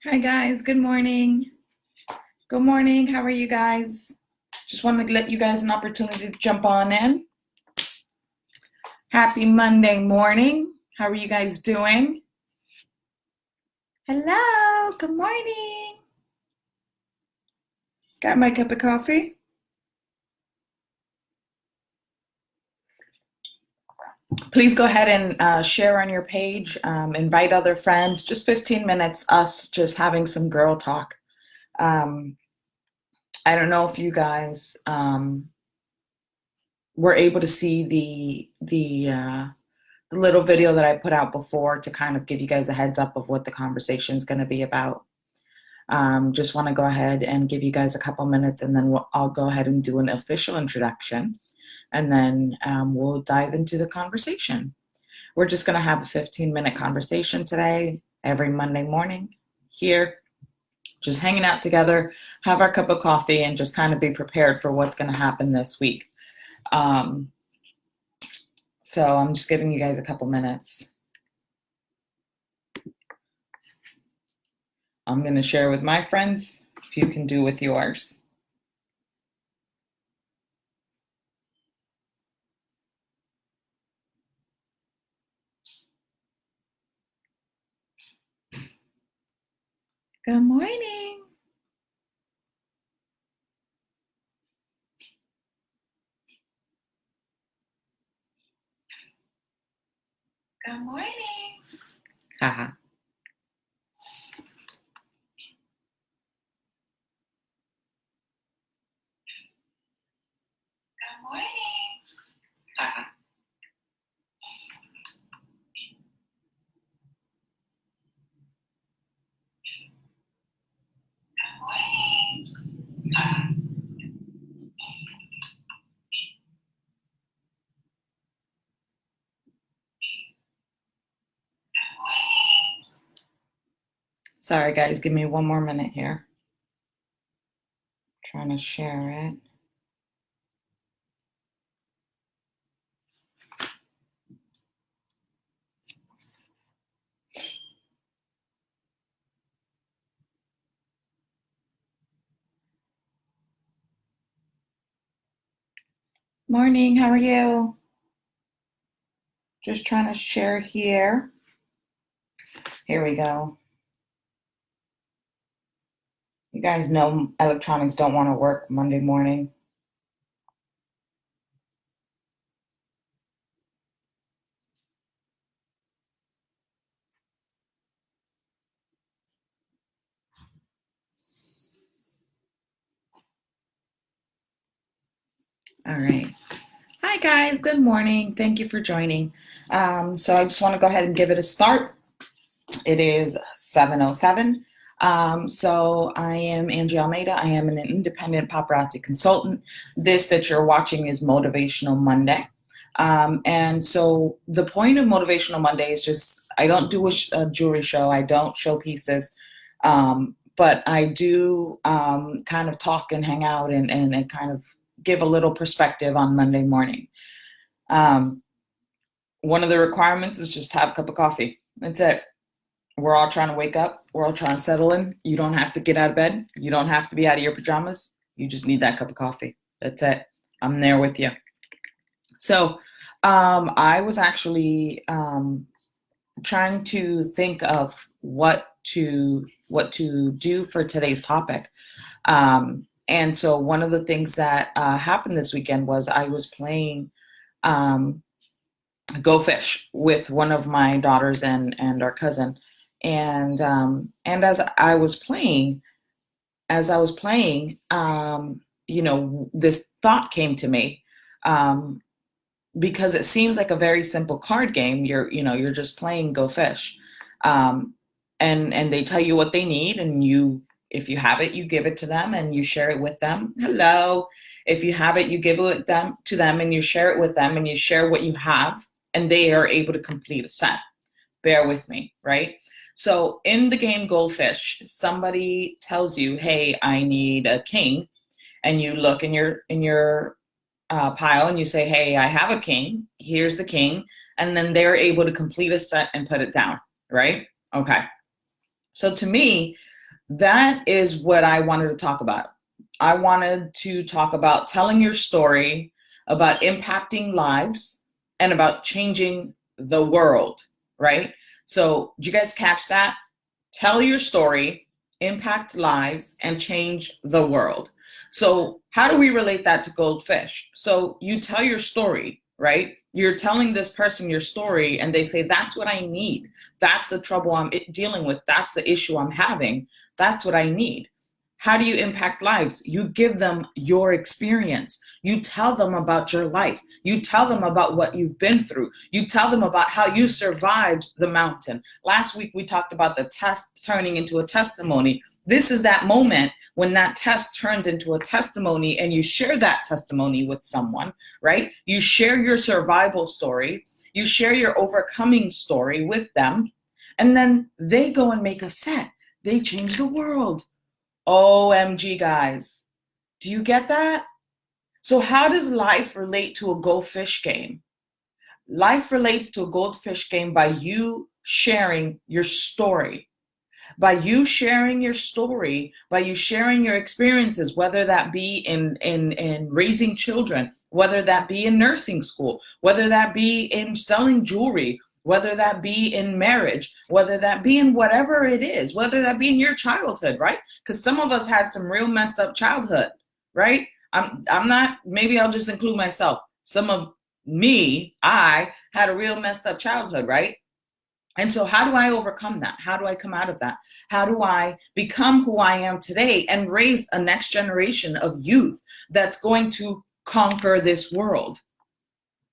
Hi guys, good morning. Good morning. How are you guys? Just wanted to let you guys an opportunity to jump on in. Happy Monday morning. How are you guys doing? Hello, good morning. Got my cup of coffee? Please go ahead and share on your page, invite other friends. Just 15 minutes, us just having some girl talk. Um, I don't know if you guys were able to see the little video that I put out before to kind of give you guys a heads up of what the conversation is going to be about. Just want to go ahead and give you guys a couple minutes, and then I'll go ahead and do an official introduction, and then we'll dive into the conversation. We're just going to have a 15-minute conversation today, every Monday morning here, just hanging out together, have our cup of coffee, and just kind of be prepared for what's going to happen this week. So I'm just giving you guys a couple minutes. I'm going to share with my friends, if you can do with yours. Good morning. Good morning. Haha. Good morning. Haha. Good morning. Haha. Good morning. Sorry guys, give me one more minute here. Trying to share it. Morning, how are you? Just trying to share here. Here we go. You guys know electronics don't want to work Monday morning. All right. Hi guys, good morning. Thank you for joining. So I just want to go ahead and give it a start. It is 7:07. So I am Angie Almeida. I am an independent paparazzi consultant. This that you're watching is Motivational Monday. And so the point of Motivational Monday is just, I don't do a jewelry show. I don't show pieces. But I do kind of talk and hang out and kind of give a little perspective on Monday morning. One of the requirements is just have a cup of coffee. That's it. We're all trying to wake up. We're all trying to settle in. You don't have to get out of bed. You don't have to be out of your pajamas. You just need that cup of coffee. That's it. I'm there with you. So I was actually trying to think of what to do for today's topic. And so one of the things that happened this weekend was I was playing Go Fish with one of my daughters and our cousin. And as I was playing, this thought came to me, because it seems like a very simple card game. You're just playing Go Fish, and they tell you what they need, and if you have it, you give it to them and you share it with them. Hello. If you have it, you give it to them and you share it with them, and you share what you have, and they are able to complete a set. Bear with me, right? So in the game Goldfish, somebody tells you, hey, I need a king. And you look in your pile and you say, hey, I have a king. Here's the king. And then they're able to complete a set and put it down, right? Okay. So to me, That is what I wanted to talk about. I wanted to talk about telling your story, about impacting lives, and about changing the world, right? So, did you guys catch that? Tell your story, impact lives, and change the world. So, how do we relate that to goldfish? So, you tell your story, right? You're telling this person your story, and they say, that's what I need. That's the trouble I'm dealing with. That's the issue I'm having. That's what I need. How do you impact lives? You give them your experience. You tell them about your life. You tell them about what you've been through. You tell them about how you survived the mountain. Last week, we talked about the test turning into a testimony. This is that moment when that test turns into a testimony and you share that testimony with someone, right? You share your survival story. You share your overcoming story with them. And then they go and make a set. They change the world. OMG, guys. Do you get that? So how does life relate to a goldfish game? Life relates to a goldfish game by you sharing your story. By you sharing your story, by you sharing your experiences, whether that be in raising children, whether that be in nursing school, whether that be in selling jewelry, whether that be in marriage, whether that be in whatever it is, whether that be in your childhood, right? Because some of us had some real messed up childhood, right? I'm not, maybe I'll just include myself. Some of I had a real messed up childhood, right? And so how do I overcome that? How do I come out of that? How do I become who I am today and raise a next generation of youth that's going to conquer this world?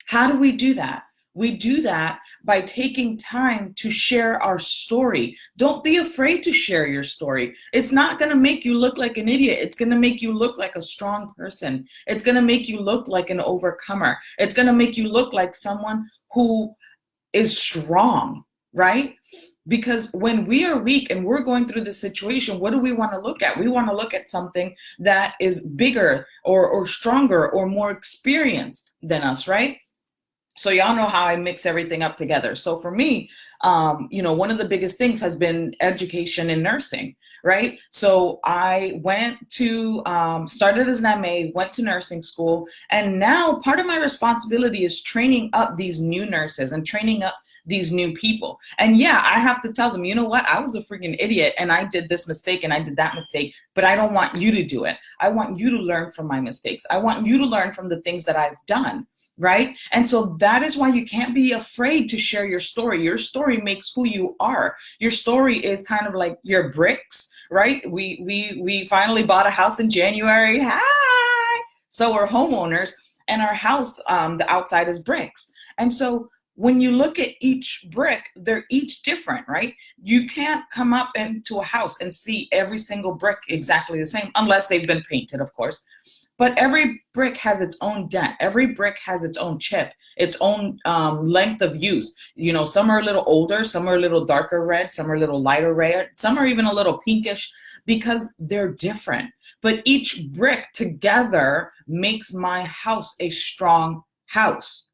How do we do that? We do that by taking time to share our story. Don't be afraid to share your story. It's not going to make you look like an idiot. It's going to make you look like a strong person. It's going to make you look like an overcomer. It's going to make you look like someone who is strong, right? Because when we are weak and we're going through this situation, what do we want to look at? We want to look at something that is bigger or stronger or more experienced than us, right? So y'all know how I mix everything up together. So for me, one of the biggest things has been education in nursing, right? So I went to, started as an MA, went to nursing school, and now part of my responsibility is training up these new nurses and training up these new people. And yeah, I have to tell them, you know what? I was a freaking idiot and I did this mistake and I did that mistake, but I don't want you to do it. I want you to learn from my mistakes. I want you to learn from the things that I've done. Right? And so that is why you can't be afraid to share your story. Your story makes who you are. Your story is kind of like your bricks, right? We finally bought a house in January. Hi! So we're homeowners and our house, the outside is bricks. And so when you look at each brick, they're each different, right? You can't come up into a house and see every single brick exactly the same, unless they've been painted, of course. But every brick has its own dent. Every brick has its own chip, its own length of use. You know, some are a little older, some are a little darker red, some are a little lighter red, some are even a little pinkish because they're different. But each brick together makes my house a strong house.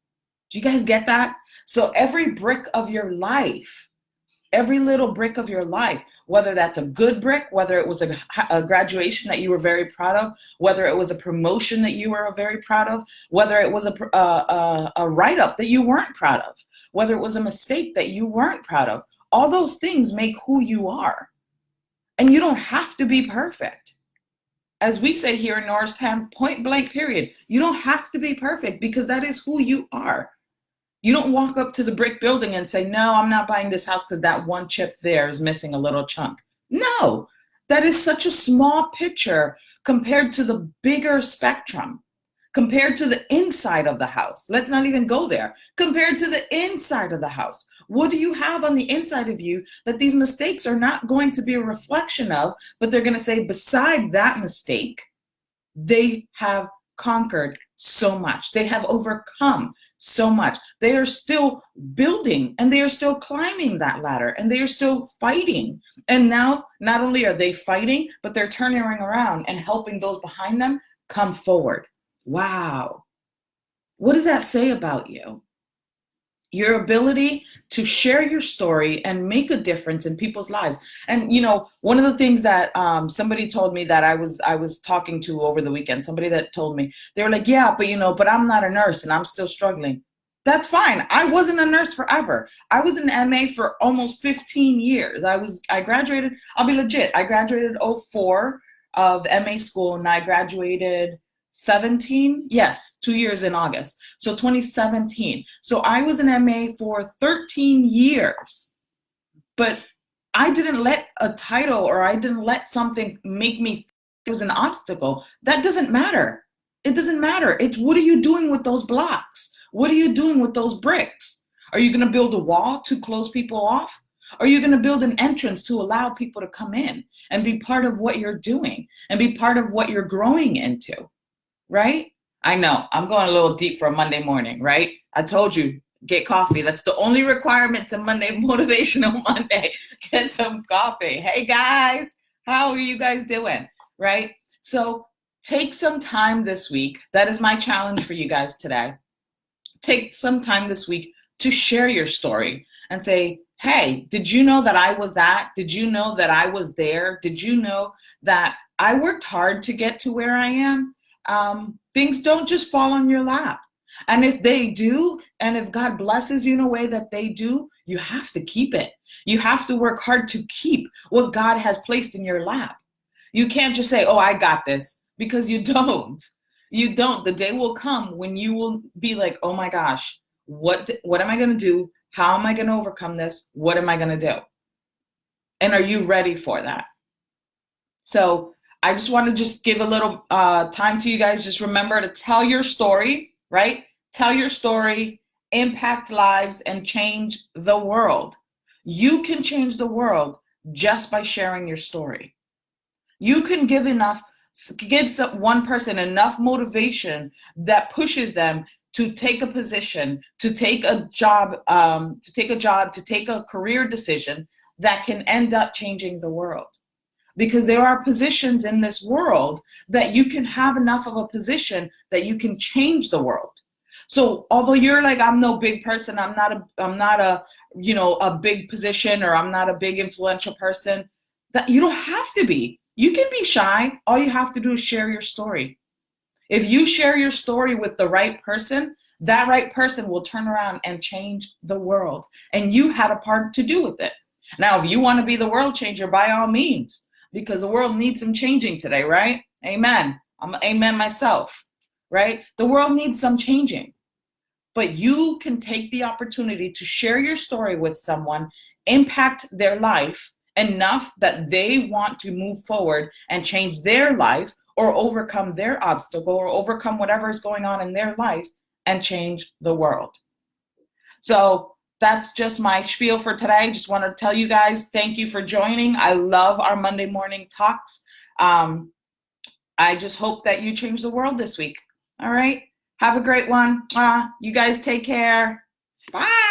Do you guys get that? So every brick of your life, every little brick of your life, whether that's a good brick, whether it was a graduation that you were very proud of, whether it was a promotion that you were very proud of, whether it was a write-up that you weren't proud of, whether it was a mistake that you weren't proud of, all those things make who you are. And you don't have to be perfect. As we say here in Norristown, point blank period. You don't have to be perfect because that is who you are. You don't walk up to the brick building and say, no, I'm not buying this house because that one chip there is missing a little chunk. No, that is such a small picture compared to the bigger spectrum, compared to the inside of the house. Let's not even go there. Compared to the inside of the house. What do you have on the inside of you that these mistakes are not going to be a reflection of, but they're going to say, beside that mistake, they have conquered so much. They have overcome so much. They are still building and they are still climbing that ladder and they are still fighting. And now not only are they fighting, but they're turning around and helping those behind them come forward. Wow. What does that say about you? Your ability to share your story and make a difference in people's lives. And one of the things that somebody told me that I was talking to over the weekend, somebody that told me, they were like, yeah, but I'm not a nurse and I'm still struggling. That's fine. I wasn't a nurse forever. I was an MA for almost 15 years. I graduated, I'll be legit. I graduated 04 of MA school, and I graduated 17, yes, 2 years in August, so 2017. So I was an MA for 13 years, but I didn't let a title, or I didn't let something make me it was an obstacle. That doesn't matter. It doesn't matter. It's, what are you doing with those blocks? What are you doing with those bricks? Are you going to build a wall to close people off? Are you going to build an entrance to allow people to come in and be part of what you're doing and be part of what you're growing into? Right? I know I'm going a little deep for a Monday morning, right? I told you, get coffee. That's the only requirement to Monday Motivational Monday. Get some coffee. Hey guys, how are you guys doing? Right? So take some time this week. That is my challenge for you guys today. Take some time this week to share your story and say, hey, did you know that I was that? Did you know that I was there? Did you know that I worked hard to get to where I am? Things don't just fall on your lap. And if they do, and if God blesses you in a way that they do, you have to keep it. You have to work hard to keep what God has placed in your lap. You can't just say, oh, I got this, because you don't. You don't. The day will come when you will be like, oh my gosh, what am I going to do? How am I going to overcome this? What am I going to do? And are you ready for that? So I just want to just give a little time to you guys. Just remember to tell your story, right? Tell your story, impact lives, and change the world. You can change the world just by sharing your story. You can give one person enough motivation that pushes them to take a position, to take a job, to take a career decision that can end up changing the world. Because there are positions in this world that you can have enough of a position that you can change the world. So although you're like, I'm no big person, I'm not a big position, or I'm not a big influential person, that you don't have to be. You can be shy. All you have to do is share your story. If you share your story with the right person, that right person will turn around and change the world. And you had a part to do with it. Now, if you want to be the world changer, by all means, because the world needs some changing today, right? Amen. I'm an amen myself, right? The world needs some changing. But you can take the opportunity to share your story with someone, impact their life enough that they want to move forward and change their life, or overcome their obstacle, or overcome whatever is going on in their life and change the world. So that's just my spiel for today. Just want to tell you guys, thank you for joining. I love our Monday morning talks. I just hope that you change the world this week. All right. Have a great one. You guys take care. Bye.